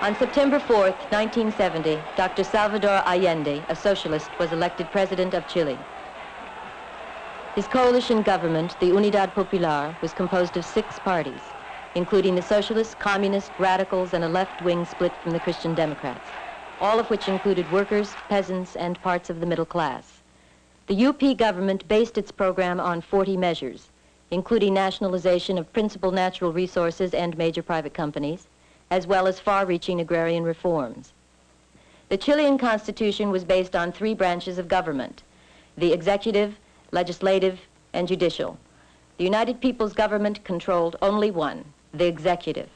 On September 4th, 1970, Dr. Salvador Allende, a socialist, was elected president of Chile. His coalition government, the Unidad Popular, was composed of 6 parties, including the socialists, communists, radicals, and a left-wing split from the Christian Democrats, all of which included workers, peasants, and parts of the middle class. The UP government based its program on 40 measures, including nationalization of principal natural resources and major private companies, as well as far-reaching agrarian reforms. The Chilean Constitution was based on 3 branches of government: the executive, legislative, and judicial. The United Peoples Government controlled only one, the executive.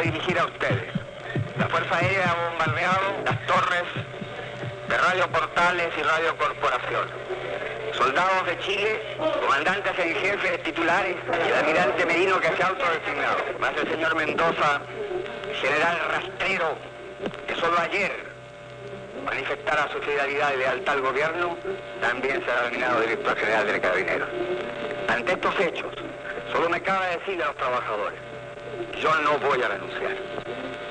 Dirigir a ustedes. La Fuerza Aérea ha bombardeado las torres de Radio Portales y Radio Corporación. Soldados de Chile, comandantes en jefe titulares y el almirante Merino que se ha autodesignado. Más el señor Mendoza, general rastrero, que solo ayer manifestara su fidelidad y lealtad al gobierno, también será nominado director general de Carabineros. Ante estos hechos, solo me cabe decirle a los trabajadores: yo no voy a renunciar.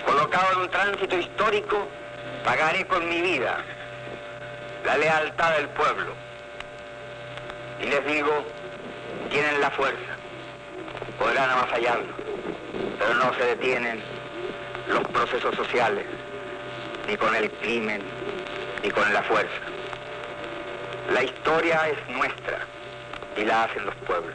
Colocado en un tránsito histórico, pagaré con mi vida la lealtad del pueblo. Y les digo, tienen la fuerza, podrán avasallarlo, pero no se detienen los procesos sociales, ni con el crimen, ni con la fuerza. La historia es nuestra y la hacen los pueblos.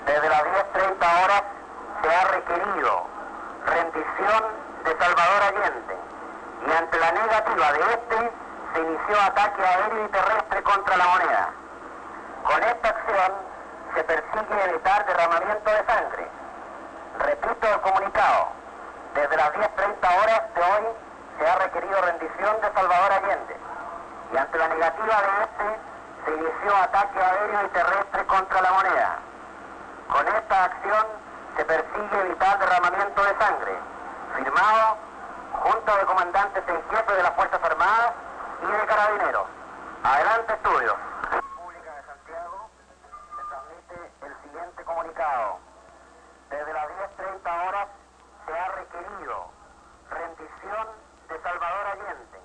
Desde las 10:30 horas se ha requerido rendición de Salvador Allende y ante la negativa de este se inició ataque aéreo y terrestre contra la moneda. Con esta acción se persigue evitar derramamiento de sangre. Repito el comunicado. Desde las 10:30 horas de hoy se ha requerido rendición de Salvador Allende y ante la negativa de este se inició ataque aéreo y terrestre contra la moneda. Con esta acción se persigue evitar derramamiento de sangre. Firmado, Junta de Comandantes en Jefe de las Fuerzas Armadas y de Carabineros. Adelante, estudios. República de Santiago se transmite el siguiente comunicado. Desde las 10:30 horas se ha requerido rendición de Salvador Allende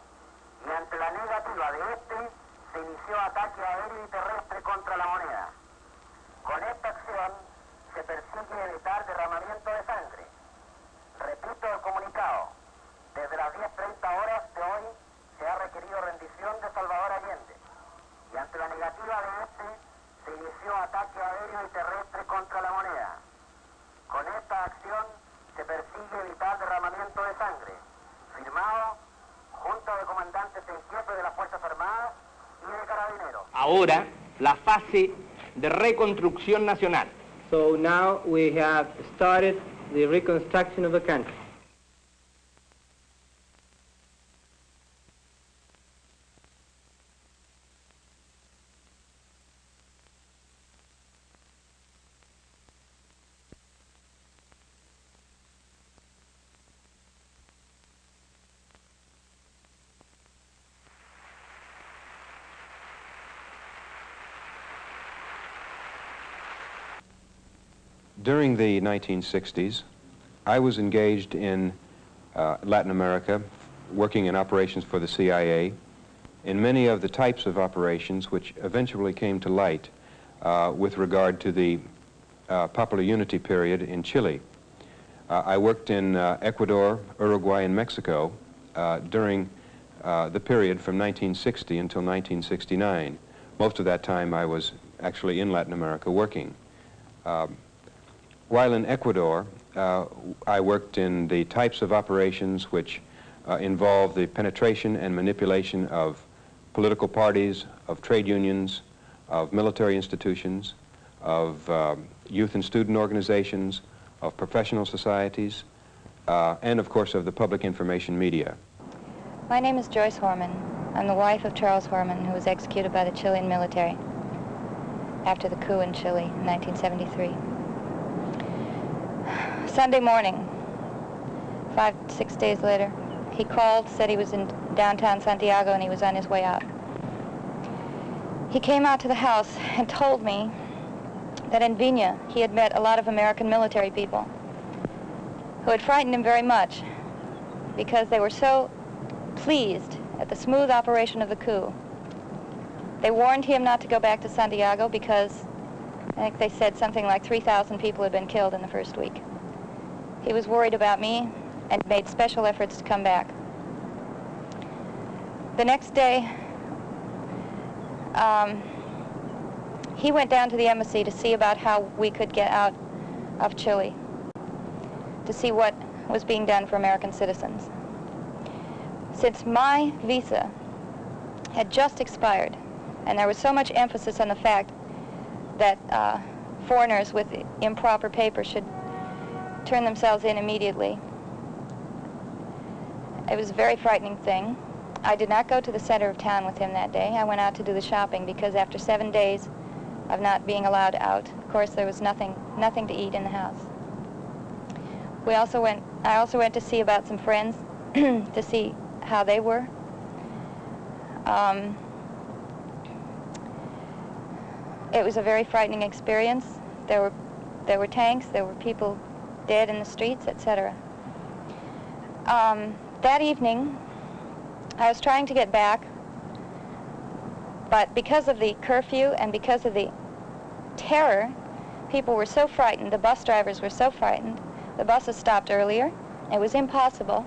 y ante la negativa de este se inició ataque aéreo y terrestre contra la moneda. Con esta acción se persigue evitar derramamiento de sangre. Repito el comunicado. Desde las 10:30 horas de hoy se ha requerido rendición de Salvador Allende y ante la negativa de este se inició ataque aéreo y terrestre contra la moneda. Con esta acción se persigue evitar derramamiento de sangre. Firmado, Junta de Comandantes en Jefe de las Fuerzas Armadas y de Carabineros. Ahora, la fase de reconstrucción nacional. So now we have started the reconstruction of the country. During the 1960s, I was engaged in Latin America, working in operations for the CIA, in many of the types of operations which eventually came to light with regard to the Popular Unity period in Chile. I worked in Ecuador, Uruguay, and Mexico during the period from 1960 until 1969. Most of that time I was actually in Latin America working. While in Ecuador, I worked in the types of operations which involve the penetration and manipulation of political parties, of trade unions, of military institutions, of youth and student organizations, of professional societies, and of course of the public information media. My name is Joyce Horman. I'm the wife of Charles Horman, who was executed by the Chilean military after the coup in Chile in 1973. Sunday morning, 5-6 days later, he called, said he was in downtown Santiago and he was on his way out. He came out to the house and told me that in Viña he had met a lot of American military people who had frightened him very much because they were so pleased at the smooth operation of the coup. They warned him not to go back to Santiago because I think they said something like 3,000 people had been killed in the first week. He was worried about me and made special efforts to come back. The next day, he went down to the embassy to see about how we could get out of Chile, to see what was being done for American citizens. Since my visa had just expired, and there was so much emphasis on the fact that foreigners with improper papers should turn themselves in immediately. It was a very frightening thing. I did not go to the center of town with him that day. I went out to do the shopping because after 7 days of not being allowed out, of course, there was nothing to eat in the house. I also went to see about some friends to see how they were. It was a very frightening experience. There were tanks, there were people dead in the streets, etc. That evening, I was trying to get back, but because of the curfew and because of the terror, people were so frightened, the bus drivers were so frightened, the buses stopped earlier. It was impossible